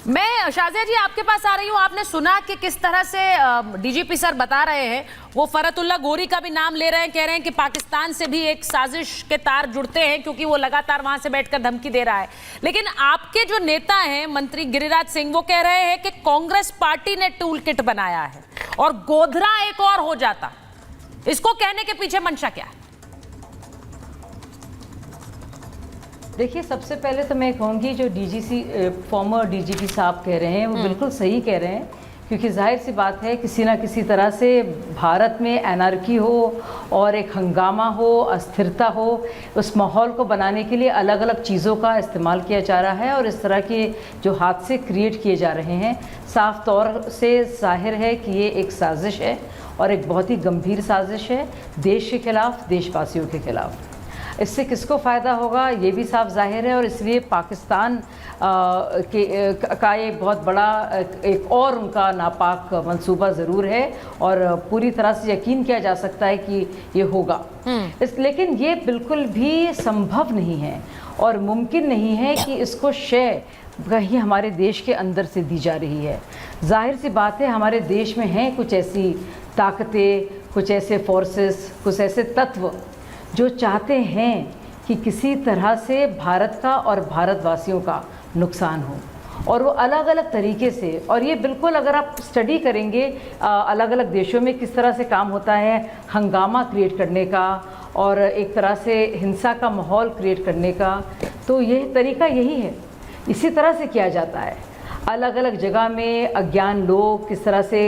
मैं शाजिया जी आपके पास आ रही हूँ। आपने सुना कि किस तरह से डीजीपी सर बता रहे हैं, वो फरतुल्ला गोरी का भी नाम ले रहे हैं, कह रहे हैं कि पाकिस्तान से भी एक साजिश के तार जुड़ते हैं क्योंकि वो लगातार वहां से बैठकर धमकी दे रहा है। लेकिन आपके जो नेता हैं मंत्री गिरिराज सिंह, वो कह रहे हैं कि कांग्रेस पार्टी ने टूल किट बनाया है और गोधरा एक और हो जाता। इसको कहने के पीछे मंशा क्या है? देखिए, सबसे पहले तो मैं कहूँगी जो फॉर्मर डीजीपी साहब कह रहे हैं वो बिल्कुल सही कह रहे हैं, क्योंकि जाहिर सी बात है किसी ना किसी तरह से भारत में एनार्की हो और एक हंगामा हो, अस्थिरता हो, उस माहौल को बनाने के लिए अलग अलग चीज़ों का इस्तेमाल किया जा रहा है और इस तरह के जो हादसे क्रिएट किए जा रहे हैं, साफ तौर से जाहिर है कि ये एक साजिश है और एक बहुत ही गंभीर साजिश है देश के खिलाफ, देशवासियों के खिलाफ। इससे किसको फ़ायदा होगा ये भी साफ जाहिर है और इसलिए पाकिस्तान का ये बहुत बड़ा एक और उनका नापाक मंसूबा ज़रूर है और पूरी तरह से यकीन किया जा सकता है कि ये होगा। लेकिन ये बिल्कुल भी संभव नहीं है और मुमकिन नहीं है कि इसको शय कहीं हमारे देश के अंदर से दी जा रही है। जाहिर सी बात है हमारे देश में हैं कुछ ऐसी ताकतें, कुछ ऐसे फोर्सेस, कुछ ऐसे तत्व जो चाहते हैं कि किसी तरह से भारत का और भारतवासियों का नुकसान हो, और वो अलग अलग तरीके से, और ये बिल्कुल अगर आप स्टडी करेंगे अलग अलग देशों में किस तरह से काम होता है हंगामा क्रिएट करने का और एक तरह से हिंसा का माहौल क्रिएट करने का, तो ये तरीका यही है, इसी तरह से किया जाता है। अलग अलग जगह में अज्ञान लोग किस तरह से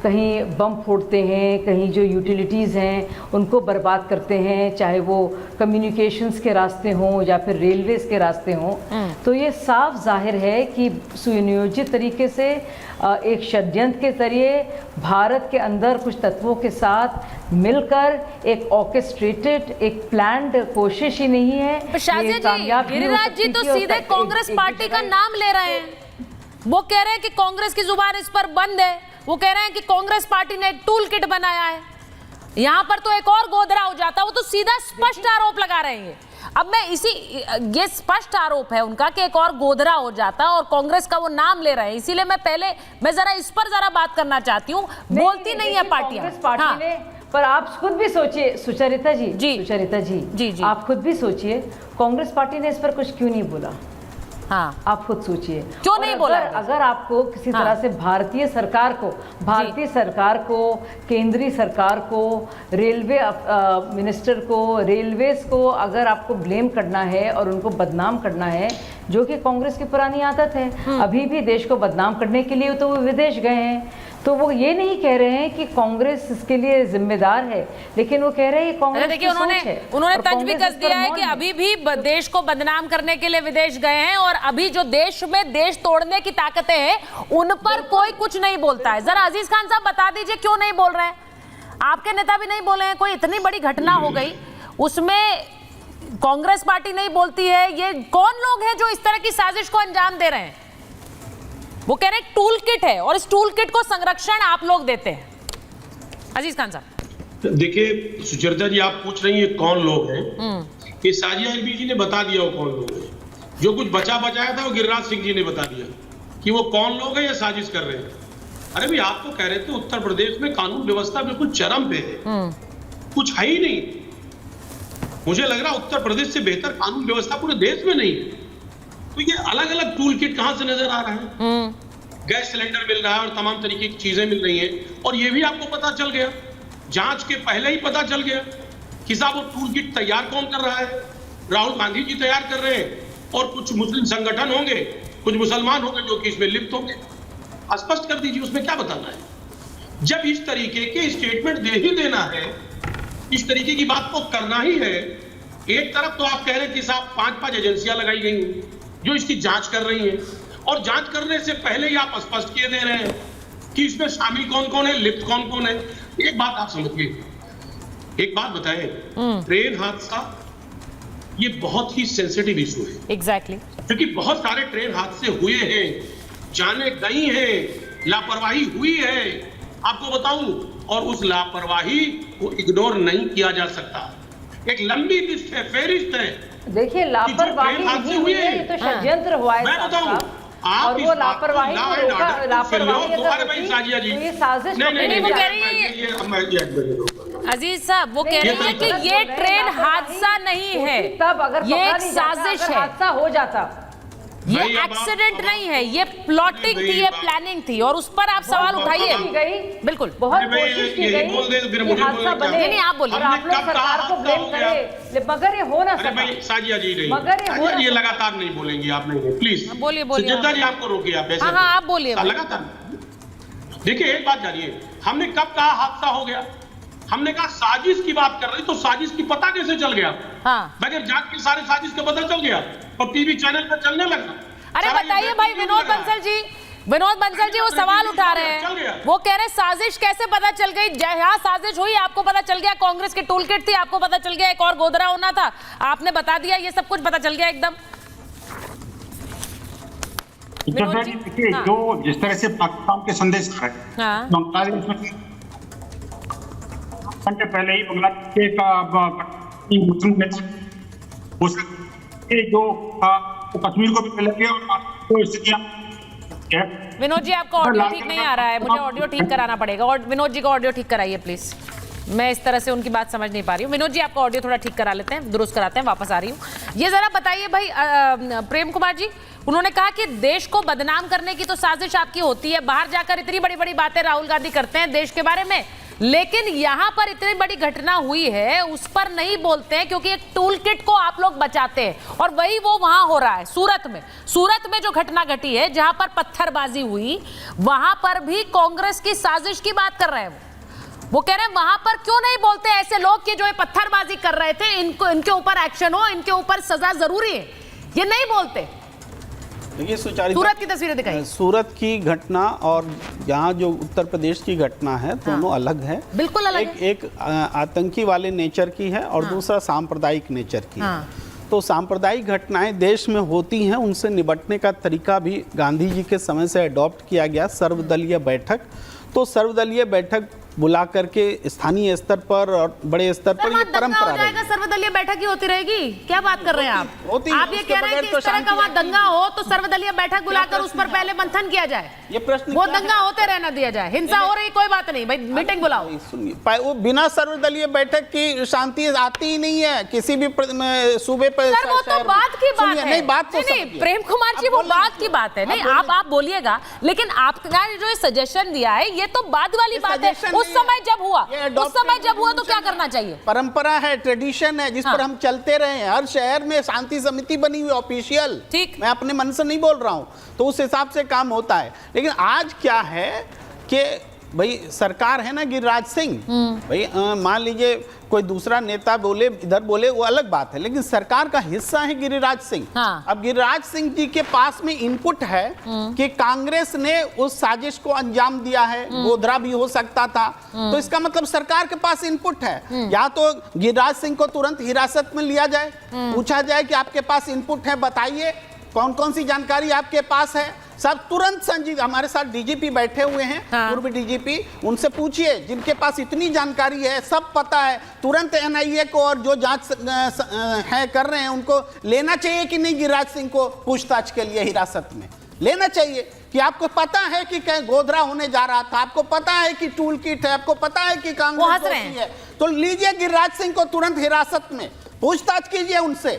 कहीं बम फोड़ते हैं, कहीं जो यूटिलिटीज़ हैं उनको बर्बाद करते हैं, चाहे वो कम्युनिकेशंस के रास्ते हों या फिर रेलवेज़ के रास्ते हों। तो ये साफ जाहिर है कि सुनियोजित तरीके से एक षड्यंत्र के जरिए भारत के अंदर कुछ तत्वों के साथ मिलकर एक ऑर्केस्ट्रेटेड, एक प्लान्ड कोशिश ही नहीं है। गिरिराज जी तो सीधे कांग्रेस पार्टी का नाम ले रहे हैं। वो कह रहे हैं कि कांग्रेस की जुबान इस पर बंद है। वो कह रहे हैं कि कांग्रेस पार्टी ने टूल किट बनाया है, यहां पर तो एक और गोधरा हो जाता। वो तो सीधा स्पष्ट आरोप लगा रहे हैं। अब मैं ये स्पष्ट आरोप है उनका कि एक और गोधरा हो जाता और कांग्रेस का वो नाम ले रहे हैं, इसीलिए मैं जरा इस पर जरा बात करना चाहती हूँ। बोलती नहीं है पार्टियां। पर आप खुद भी सोचिए सुचरिता जी, सुचरिता जी, आप खुद भी सोचिए कांग्रेस पार्टी ने इस पर कुछ क्यों नहीं बोला। हाँ, आप खुद सोचिए क्यों नहीं बोला। अगर आपको किसी तरह से भारतीय सरकार को, केंद्रीय सरकार को, रेलवे मिनिस्टर को, रेलवेज को अगर आपको ब्लेम करना है और उनको बदनाम करना है, जो कि कांग्रेस की पुरानी आदत है, अभी भी देश को बदनाम करने के लिए तो वो विदेश गए हैं, तो वो ये नहीं कह रहे हैं कि कांग्रेस इसके लिए जिम्मेदार है, लेकिन वो कह रहे हैं कांग्रेस देखिए उन्होंने तंज भी कस दिया है कि अभी भी देश को बदनाम करने के लिए विदेश गए हैं और अभी जो देश में देश तोड़ने की ताकतें हैं उन पर कोई कुछ नहीं बोलता है। जरा अजीज खान साहब बता दीजिए क्यों नहीं बोल रहे हैं? आपके नेता भी नहीं बोले हैं। कोई इतनी बड़ी घटना हो गई उसमें कांग्रेस पार्टी नहीं बोलती है। ये कौन लोग हैं जो इस तरह की साजिश को अंजाम दे रहे हैं? वो कह रहे हैं टूल किट है और इस टूल किट को संरक्षण आप लोग देते हैं। अजीज खान साहब देखिए, सुचरिता जी आप पूछ रही हैं कौन लोग हैं, कि साजिया एलबी जी ने बता दिया वो कौन लोग हैं। जो कुछ बचाया था वो गिरिराज सिंह जी ने बता दिया कि वो कौन लोग हैं या साजिश कर रहे हैं। अरे भाई, आप तो कह रहे थे उत्तर प्रदेश में कानून व्यवस्था बिल्कुल चरम पे है, कुछ है ही नहीं। मुझे लग रहा उत्तर प्रदेश से बेहतर कानून व्यवस्था पूरे देश में नहीं है। तो ये अलग अलग टूल किट कहां से नजर आ रहा है? गैस सिलेंडर मिल रहा है और तमाम तरीके की चीजें मिल रही हैं, और ये भी आपको पता चल गया, जांच के पहले ही पता चल गया कि साहब वो टूल किट तैयार कौन कर रहा है? राहुल गांधी जी तैयार कर रहे हैं और कुछ मुस्लिम संगठन होंगे, कुछ मुसलमान होंगे जो कि इसमें लिप्त होंगे। स्पष्ट कर दीजिए, उसमें क्या बताना है? जब इस तरीके के स्टेटमेंट दे ही देना है, इस तरीके की बात को करना ही है। एक तरफ तो आप कह रहे हैं कि साहब 5-5 एजेंसियां लगाई गई हैं जो इसकी जांच कर रही हैं, और जांच करने से पहले ही आप स्पष्ट किए दे रहे हैं कि इसमें शामिल कौन कौन है, लिप्त कौन कौन है। एक बात आप समझिए, एक बात बताएं, ट्रेन हादसा ये बहुत ही सेंसिटिव इशू है। एग्जैक्टली, क्योंकि बहुत सारे ट्रेन हादसे हुए हैं, जाने गई हैं, लापरवाही हुई है, आपको बताऊं, और उस लापरवाही को इग्नोर नहीं किया जा सकता। एक लंबी लिस्ट है, फेरिस्त है। देखिए, लापरवाही नहीं हुई है, ये तो षड्यंत्र हुआ है। मैं बताऊं, आप और इस वो बात को लापरवाही law को and रोका, order को लापरवाही फिर अगर भाई होती, साजिया जी तो ये साजिश नहीं नहीं वो कह नहीं, रही है ये मैं ये एक मिनट रोकूंगा। अजीज साहब वो कह नहीं, रही है कि गलत ये बोल रहे हैं, ट्रेन लापरवाही हादसा नहीं है, होती तब अगर ये पकड़ा एक नहीं जाता, साजिश अगर है, हादसा हो जाता। ये भाई, अब आप- एक्सीडेंट नहीं है, ये प्लॉटिंग भाई, थी, ये बात- प्लानिंग थी, और उस पर आप सवाल बहुत उठाइए। की गई, बिल्कुल बहुत अरे भाई, कोशिश की यही गई बोल दे तो फिर कि मुझे हादसा बोलने क्या? बने। नहीं, आप बोलिए। और हमने आप लोग कब कहा सरकार को हादसा ब्लेम हो गया? करे, मगर ये हो ना अरे भाई सका। साजिया जी नहीं, मगर ये हो साजिया ना जी सका। लगातार नहीं बोलेंगी आप, नहीं प्लीज हाँ, बोलिए, बोलिए, सुचेता आप जी आपको रोकिए आप ऐसे हाँ, हाँ, आप बोलिए भाई। लगातार देखिए एक बात जानिए, हमने कब कहा हादसा हो गया? हमने कहा साजिश की बात कर रही, तो साजिश की पता कैसे चल गया? हाँ। बगैर जांच के सारे साजिश का पता चल गया और टीवी चैनल पर चलने लगा। अरे सारा बताइए ये भाई, क्यों विनोद लगा? बंसल जी, विनोद बंसल जी वो सवाल उठा रहे चल गया। हैं, वो कह रहे हैं साजिश कैसे पता चल गई? जहाँ साजिश हुई आपको पता चल गया, कांग्रेस की टूल किट थी आपको पता चल गया, एक और गोदरा होना था आपने बता दिया, ये सब कुछ पता चल गया एकदम। विनोद जी, देखिए हाँ। जो जिस तरह से पाकिस्तान के संदेश आ रहे हैं, हाँ। बांग्लादेश में घंटे पहले ही बांग्लादेश के मुस्लिम नेता हो सकते जो कश्मीर को भी मिलेंगे और तो स्थितियां विनोद जी आपका ऑडियो ठीक नहीं आ रहा है, मुझे ऑडियो ठीक कराना पड़ेगा, और विनोद जी का ऑडियो ठीक कराइए प्लीज, मैं इस तरह से उनकी बात समझ नहीं पा रही हूँ। विनोद जी आपका ऑडियो थोड़ा ठीक करा लेते हैं, दुरुस्त कराते हैं, वापस आ रही हूँ। ये जरा बताइए भाई प्रेम कुमार जी, उन्होंने कहा कि देश को बदनाम करने की तो साजिश आपकी होती है, बाहर जाकर इतनी बड़ी बड़ी बातें राहुल गांधी करते हैं देश के बारे में, लेकिन यहां पर इतनी बड़ी घटना हुई है उस पर नहीं बोलते हैं, क्योंकि एक टूल किट को आप लोग बचाते हैं, और वही वो वहां हो रहा है सूरत में जो घटना घटी है, जहां पर पत्थरबाजी हुई, वहां पर भी कांग्रेस की साजिश की बात कर रहे हैं। वो कह रहे हैं वहां पर क्यों नहीं बोलते ऐसे लोग कि जो ये पत्थरबाजी कर रहे थे, इनके ऊपर एक्शन हो, इनके ऊपर सजा जरूरी है, ये नहीं बोलते। देखिए सुचारिता, सूरत की तस्वीरें दिखाई। सूरत की घटना और यहाँ जो उत्तर प्रदेश की घटना है, दोनों अलग है, बिल्कुल अलग है। एक आतंकी वाले नेचर की है और दूसरा सांप्रदायिक नेचर की है। तो सांप्रदायिक घटनाएं देश में होती हैं, उनसे निपटने का तरीका भी गांधी जी के समय से अडॉप्ट किया गया, सर्वदलीय बैठक। तो सर्वदलीय बैठक बुला करके स्थानीय स्तर पर और बड़े स्तर पर ये परंपरा हो जाएगा, सर्वदलीय बैठक ही होती रहेगी, क्या बात कर रहे हैं आप? आप ये कह रहे हैं कि इस तरह का वहाँ दंगा हो तो सर्वदलीय बैठक बुलाकर उस पर पहले मंथन किया जाए, ये प्रश्न वो दंगा होते रहना दिया जाए, हिंसा हो रही कोई बात नहीं भाई, मीटिंग बुलाओ। सुनिए, वो बिना सर्वदलीय बैठक की शांति आती ही नहीं है किसी भी सूबे पर। सर वो तो बात की बात है, नहीं बात तो नहीं प्रेम कुमार जी वो बात की बात है, नहीं आप बोलिएगा, लेकिन आपने जो ये सजेशन दिया है ये तो बाद वाली बात है, उस समय जब हुआ तो क्या करना चाहिए? परंपरा है, ट्रेडिशन है, जिस पर हम चलते रहे हैं। हर शहर में शांति समिति बनी हुई ऑफिशियल, ठीक, मैं अपने मन से नहीं बोल रहा हूं, तो उस हिसाब से काम होता है। लेकिन आज क्या है कि भाई सरकार है ना गिरिराज सिंह, भाई मान लीजिए कोई दूसरा नेता बोले इधर बोले वो अलग बात है, लेकिन सरकार का हिस्सा है गिरिराज सिंह। हाँ। अब गिरिराज सिंह जी के पास में इनपुट है कि कांग्रेस ने उस साजिश को अंजाम दिया है, गोधरा भी हो सकता था, तो इसका मतलब सरकार के पास इनपुट है। या तो गिरिराज सिंह को तुरंत हिरासत में लिया जाए, पूछा जाए कि आपके पास इनपुट है, बताइए कौन कौन सी जानकारी आपके पास है, सब तुरंत संजीव। हमारे साथ डीजीपी बैठे हुए हैं, पूर्व डीजीपी, उनसे पूछिए जिनके पास इतनी जानकारी है, सब पता है, तुरंत एनआईए को और जो जांच है कर रहे हैं उनको लेना चाहिए कि नहीं? गिरिराज सिंह को पूछताछ के लिए हिरासत में लेना चाहिए कि आपको पता है कि क्या गोधरा होने जा रहा था, आपको पता है कि टूल किट है, आपको पता है कि कांग्रेस दोषी है, तो लीजिए गिरिराज सिंह को तुरंत हिरासत में, पूछताछ कीजिए उनसे।